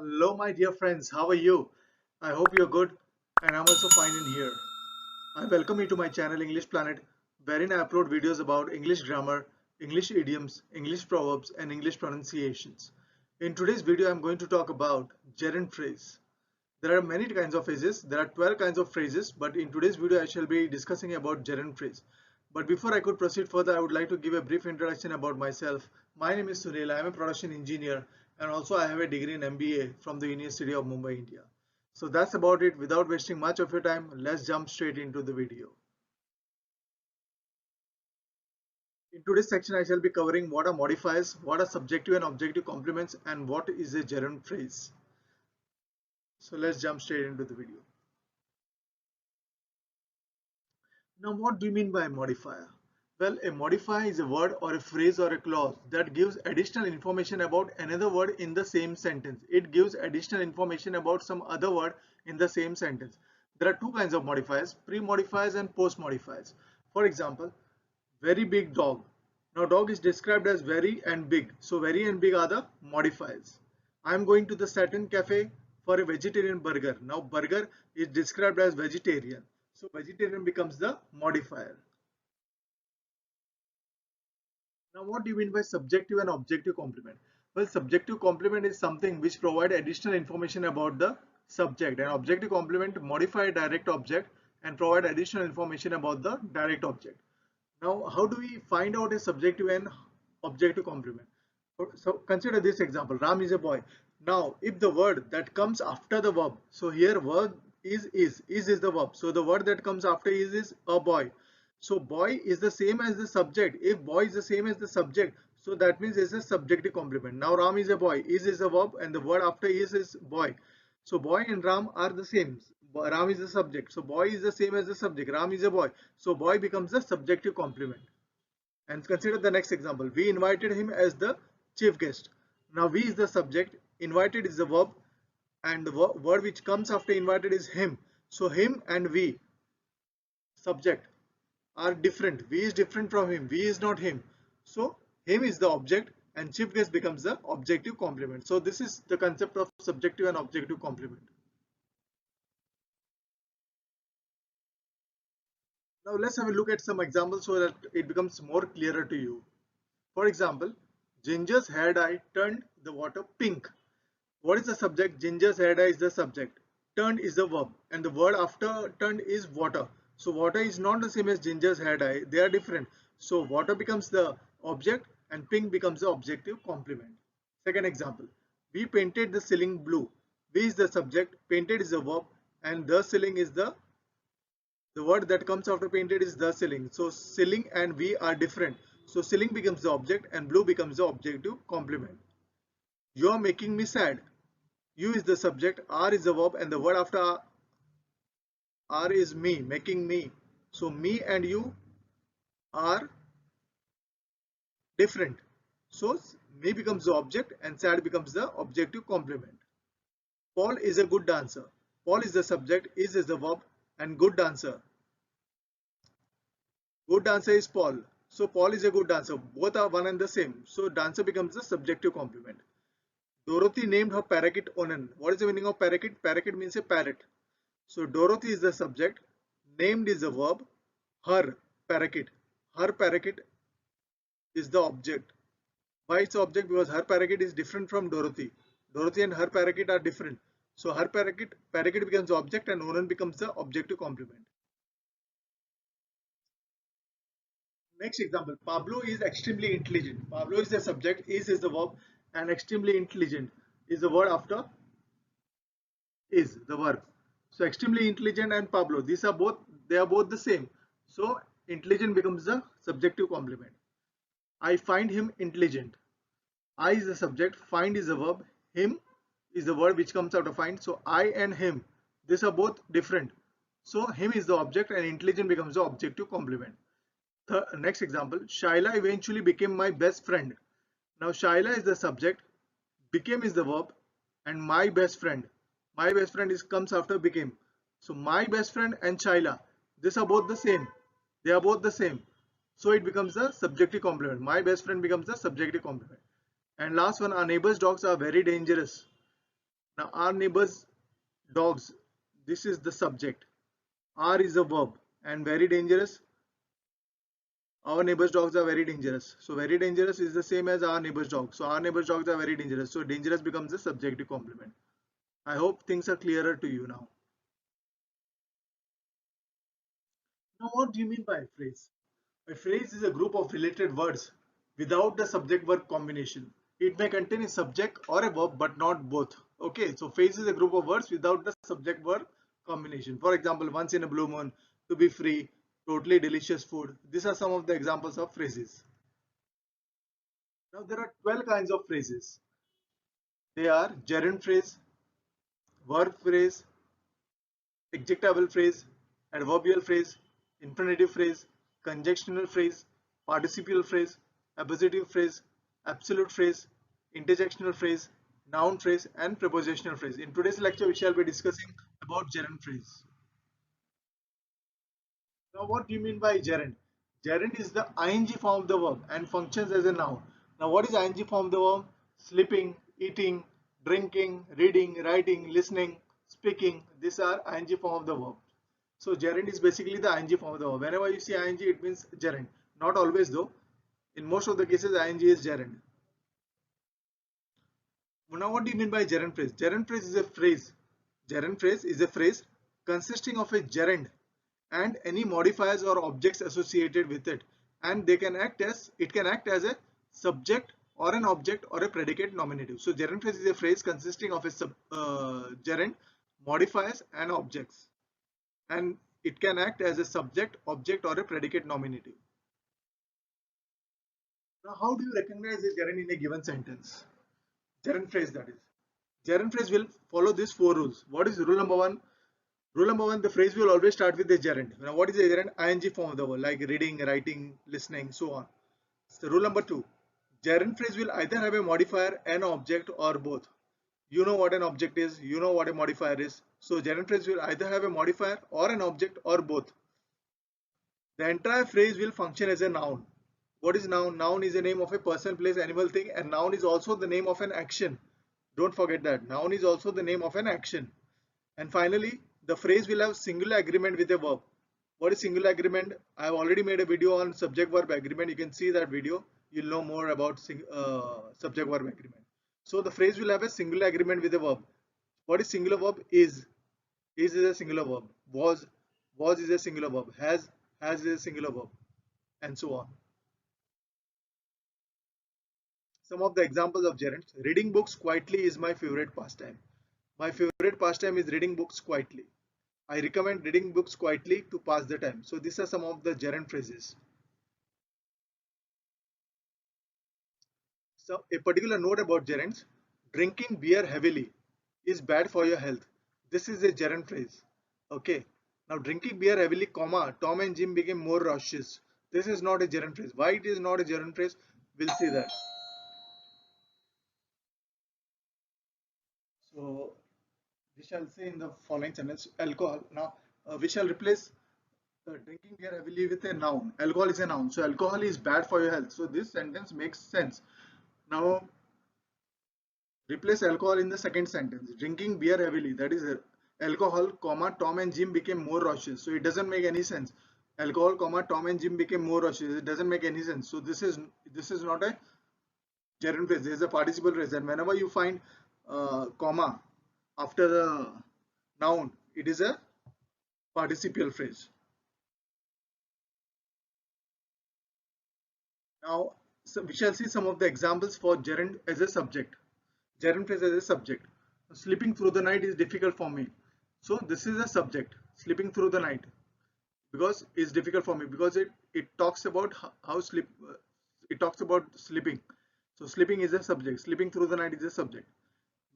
Hello, my dear friends. How are you? I hope you're good, and I'm also fine in here. I welcome you to my channel English Planet, wherein I upload videos about English grammar, English idioms, English proverbs, and English pronunciations. In today's video, I'm going to talk about gerund phrase. There are many kinds of phrases. There are 12 kinds of phrases, but in today's video, I shall be discussing about gerund phrase. But before I could proceed further, I would like to give a brief introduction about myself. My name is Sunil. I am a production engineer, and also I have a degree in MBA from the University of Mumbai, India. So that's about it. Without wasting much of your time, let's jump straight into the video. In today's section, I shall be covering what are modifiers, what are subjective and objective complements, and what is a gerund phrase. So let's jump straight into the video. Now, what do you mean by a modifier? Well, a modifier is a word or a phrase or a clause that gives additional information about another word in the same sentence. It gives additional information about some other word in the same sentence. There are two kinds of modifiers, pre-modifiers and post-modifiers. For example, very big dog. Now, dog is described as very and big. So, very and big are the modifiers. I am going to the Saturn Cafe for a vegetarian burger. Now, burger is described as vegetarian. So vegetarian becomes the modifier. Now what do you mean by subjective and objective complement? Well, subjective complement is something which provide additional information about the subject, and objective complement modify a direct object and provide additional information about the direct object. Now how do we find out a subjective and objective complement? So consider this example. Ram is a boy. Now if the word that comes after the verb, so here verb is the verb, so the word that comes after is a boy. So boy is the same as the subject. If boy is the same as the subject, so that means it's a subjective complement. Now Ram is a boy, is a verb, and the word after is boy. So boy and Ram are the same. Ram is the subject, so boy is the same as the subject. Ram is a boy, so boy becomes the subjective complement. And consider the next example. We invited him as the chief guest. Now we is the subject, invited is the verb, and the word which comes after invited is him. So him and we, subject, are different. We is different from him. We is not him. So him is the object and chief guest becomes the objective complement. So this is the concept of subjective and objective complement. Now let's have a look at some examples so that it becomes more clearer to you. For example, Ginger's hair dye turned the water pink. What is the subject? Ginger's hair dye is the subject. Turned is the verb, and the word after turned is water. So water is not the same as Ginger's hair dye. They are different. So water becomes the object and pink becomes the objective complement. Second example. We painted the ceiling blue. We is the subject, painted is the verb, and the ceiling is the word that comes after painted is the ceiling. So ceiling and we are different. So ceiling becomes the object and blue becomes the objective complement. You are making me sad. You is the subject, are is the verb, and the word after are is me, making me. So me and you are different. So me becomes the object and sad becomes the objective complement. Paul is a good dancer. Paul is the subject, is the verb, and good dancer. Good dancer is Paul. So Paul is a good dancer. Both are one and the same. So dancer becomes the subjective complement. Dorothy named her parakeet Onan. What is the meaning of parakeet? Parakeet means a parrot. So Dorothy is the subject, named is the verb, her parakeet. Her parakeet is the object. Why it's object? Because her parakeet is different from Dorothy. Dorothy and her parakeet are different. So her parakeet becomes the object and Onan becomes the objective complement. Next example, Pablo is extremely intelligent. Pablo is the subject, is the verb, and extremely intelligent is the word after is the verb. So extremely intelligent and Pablo, they are both the same. So intelligent becomes the subjective complement. I find him intelligent. I is the subject, find is the verb, him is the word which comes out of find. So I and him, these are both different. So him is the object and intelligent becomes the objective complement. Next example, Shaila eventually became my best friend. Now Shaila is the subject, became is the verb, and my best friend. My best friend is comes after became. So my best friend and Shaila, these are both the same. They are both the same. So it becomes the subjective complement. My best friend becomes the subjective complement. And last one, our neighbor's dogs are very dangerous. Now our neighbors dogs, this is the subject. Are is a verb, and very dangerous. Our neighbors dogs are very dangerous. So very dangerous is the same as our neighbors dogs. So our neighbors dogs are very dangerous. So dangerous becomes the subjective complement. I hope things are clearer to you now. Now what do you mean by a phrase? A phrase is a group of related words without the subject verb combination. It may contain a subject or a verb but not both. Okay, so phrase is a group of words without the subject verb combination. For example, once in a blue moon, to be free, totally delicious food. These are some of the examples of phrases. Now there are 12 kinds of phrases. They are gerund phrase, verb phrase, adjectival phrase, adverbial phrase, infinitive phrase, conjunctional phrase, participial phrase, appositive phrase, absolute phrase, interjectional phrase, noun phrase, and prepositional phrase. In today's lecture, we shall be discussing about gerund phrase. Now, what do you mean by gerund? Gerund is the ing form of the verb and functions as a noun. Now, what is ing form of the verb? Sleeping, eating, drinking, reading, writing, listening, speaking. These are ing form of the verb. So gerund is basically the ing form of the verb. Whenever you see ing, it means gerund. Not always though. In most of the cases, ing is gerund. Now, what do you mean by gerund phrase? Gerund phrase is a phrase. Gerund phrase is a phrase consisting of a gerund and any modifiers or objects associated with it, and it can act as a subject or an object or a predicate nominative. So gerund phrase is a phrase consisting of a gerund, modifiers and objects, and it can act as a subject, object or a predicate nominative. Now how do you recognize a gerund in a given sentence? Gerund phrase, that is. Gerund phrase will follow these 4 rules. What is rule number 1? Rule number 1, the phrase will always start with the gerund. Now what is the gerund? Ing form of the verb, like reading, writing, listening, so on. So rule number 2, gerund phrase will either have a modifier, an object, or both. You know what an object is, you know what a modifier is. So gerund phrase will either have a modifier or an object or both. The entire phrase will function as a noun. What is noun? Noun is the name of a person, place, animal, thing, and noun is also the name of an action. Don't forget that. Noun is also the name of an action. And finally, the phrase will have singular agreement with a verb. What is singular agreement? I have already made a video on subject verb agreement. You can see that video. You'll know more about subject verb agreement. So the phrase will have a singular agreement with a verb. What is singular verb? Is a singular verb. Was is a singular verb. Has is a singular verb, and so on. Some of the examples of gerunds. Reading books quietly is my favorite pastime. My favorite pastime is reading books quietly. I recommend reading books quietly to pass the time. So these are some of the gerund phrases. So a particular note about gerunds. Drinking beer heavily is bad for your health. This is a gerund phrase. Okay. Now drinking beer heavily, comma, Tom and Jim became more raucous. This is not a gerund phrase. Why it is not a gerund phrase? We'll see that. So we shall say in the following sentence, alcohol. Now we shall replace drinking beer heavily with a noun. Alcohol is a noun. So alcohol is bad for your health. So this sentence makes sense. Now replace alcohol in the second sentence. Drinking beer heavily. That is alcohol, comma, Tom and Jim became more raucous. So it doesn't make any sense. Alcohol, comma, Tom and Jim became more raucous. It doesn't make any sense. So this is not a gerund phrase. This is a participle phrase. And whenever you find comma after the noun, it is a participial phrase. Now, so we shall see some of the examples for gerund as a subject. Gerund phrase as a subject. Sleeping through the night is difficult for me. So this is a subject. Sleeping through the night, because it's difficult for me, because it talks about how sleep. It talks about sleeping. So sleeping is a subject. Sleeping through the night is a subject.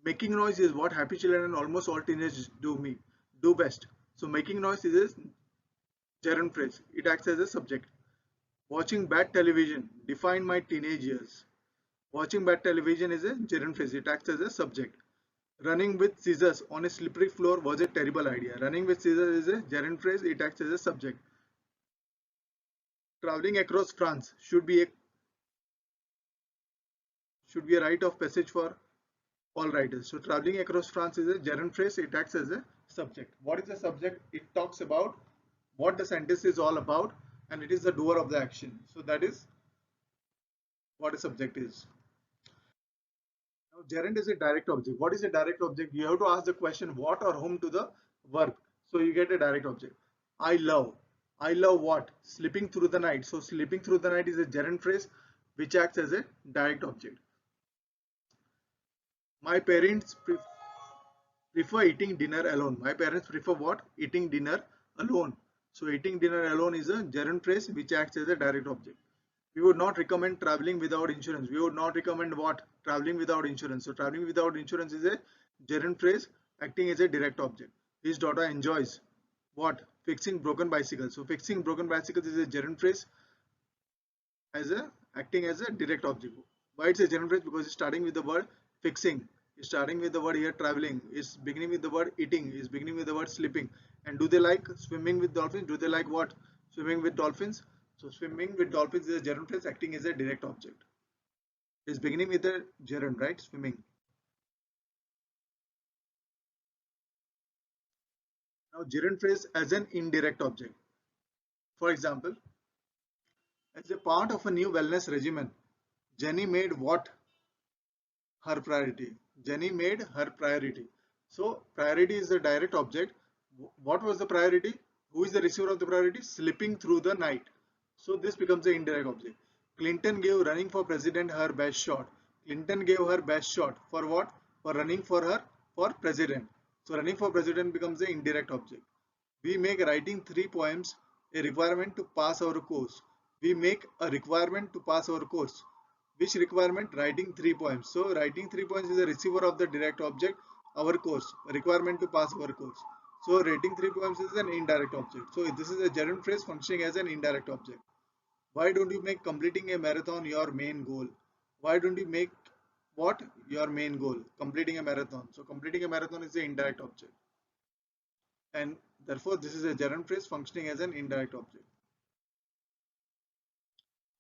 Making noise is what happy children and almost all teenagers do best. So making noise is a gerund phrase. It acts as a subject. Watching bad television defined my teenage years. Watching bad television is a gerund phrase. It acts as a subject. Running with scissors on a slippery floor was a terrible idea. Running with scissors is a gerund phrase. It acts as a subject. Traveling across France should be a rite of passage for all writers. So traveling across France is a gerund phrase. It acts as a subject. What is the subject? It talks about what the sentence is all about, and it is the doer of the action. So that is what a subject is. Now gerund is a direct object. What is a direct object? You have to ask the question what or whom to the verb. So you get a direct object. I love. I love what? Sleeping through the night. So sleeping through the night is a gerund phrase which acts as a direct object. My parents prefer eating dinner alone. My parents prefer what? Eating dinner alone. So eating dinner alone is a gerund phrase which acts as a direct object. We would not recommend traveling without insurance. We would not recommend what? Traveling without insurance. So traveling without insurance is a gerund phrase acting as a direct object. His daughter enjoys what? Fixing broken bicycles. So fixing broken bicycles is a gerund phrase as a acting as a direct object. Why it's a gerund phrase? Because it's starting with the word fixing. It's starting with the word here traveling. It's beginning with the word eating. It's beginning with the word sleeping. And do they like swimming with dolphins? Do they like what? Swimming with dolphins? So swimming with dolphins is a gerund phrase acting as a direct object. It's beginning with a gerund, right? Swimming. Now gerund phrase as an indirect object. For example, as a part of a new wellness regimen, Jenny made what her priority? Jenny made her priority. So priority is the direct object. What was the priority? Who is the receiver of the priority? Sleeping through the night. So this becomes the indirect object. Clinton gave running for president her best shot. Clinton gave her best shot for what? For running for president. So running for president becomes the indirect object. We make writing 3 poems a requirement to pass our course. We make a requirement to pass our course. Which requirement? Writing 3 poems. So writing 3 poems is a receiver of the direct object, our course, requirement to pass our course. So writing 3 poems is an indirect object. So this is a gerund phrase functioning as an indirect object. Why don't you make completing a marathon your main goal? Why don't you make what? Your main goal? Completing a marathon. So completing a marathon is the indirect object. And therefore this is a gerund phrase functioning as an indirect object.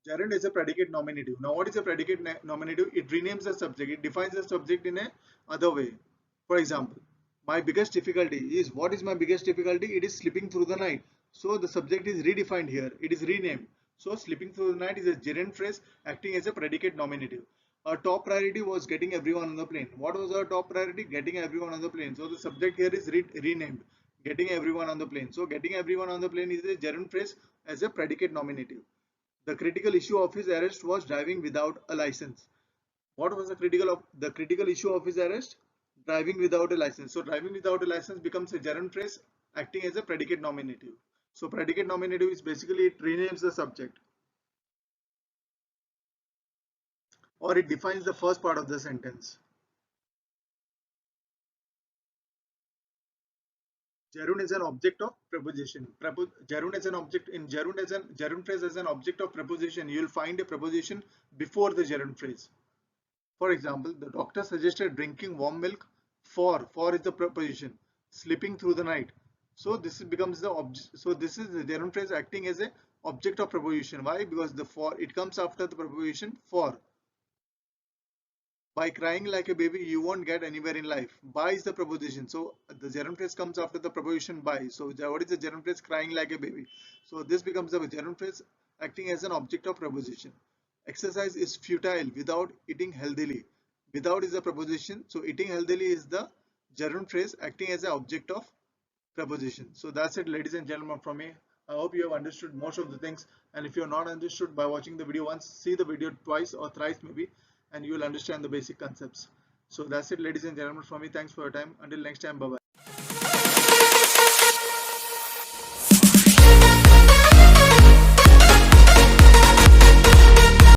Gerund is a predicate nominative. Now what is a predicate nominative? It renames the subject. It defines the subject in a other way. For example, my biggest difficulty is, what is my biggest difficulty? It is sleeping through the night. So the subject is redefined here. It is renamed. So sleeping through the night is a gerund phrase acting as a predicate nominative. Our top priority was getting everyone on the plane. What was our top priority? Getting everyone on the plane. So the subject here is renamed. Getting everyone on the plane. So getting everyone on the plane is a gerund phrase as a predicate nominative. The critical issue of his arrest was driving without a license. What was the critical issue of his arrest? Driving without a license. So driving without a license becomes a gerund phrase acting as a predicate nominative. So predicate nominative is basically it renames the subject, or it defines the first part of the sentence. Gerund is an object of preposition. Gerund is an object in gerund phrase as an object of preposition. You will find a preposition before the gerund phrase. For example, the doctor suggested drinking warm milk for is the preposition, sleeping through the night. So this becomes the object. So this is the gerund phrase acting as a object of preposition. Why? Because the for, it comes after the preposition for. By crying like a baby, you won't get anywhere in life. By is the preposition. So the gerund phrase comes after the preposition by. So what is the gerund phrase? Crying like a baby. So this becomes the gerund phrase acting as an object of preposition. Exercise is futile without eating healthily. Without is the preposition. So eating healthily is the gerund phrase acting as an object of preposition. So that's it, ladies and gentlemen, from me. I hope you have understood most of the things, and if you have not understood by watching the video once, see the video twice or thrice maybe, and you will understand the basic concepts. So that's it, ladies and gentlemen, from me. Thanks for your time. Until next time, bye bye.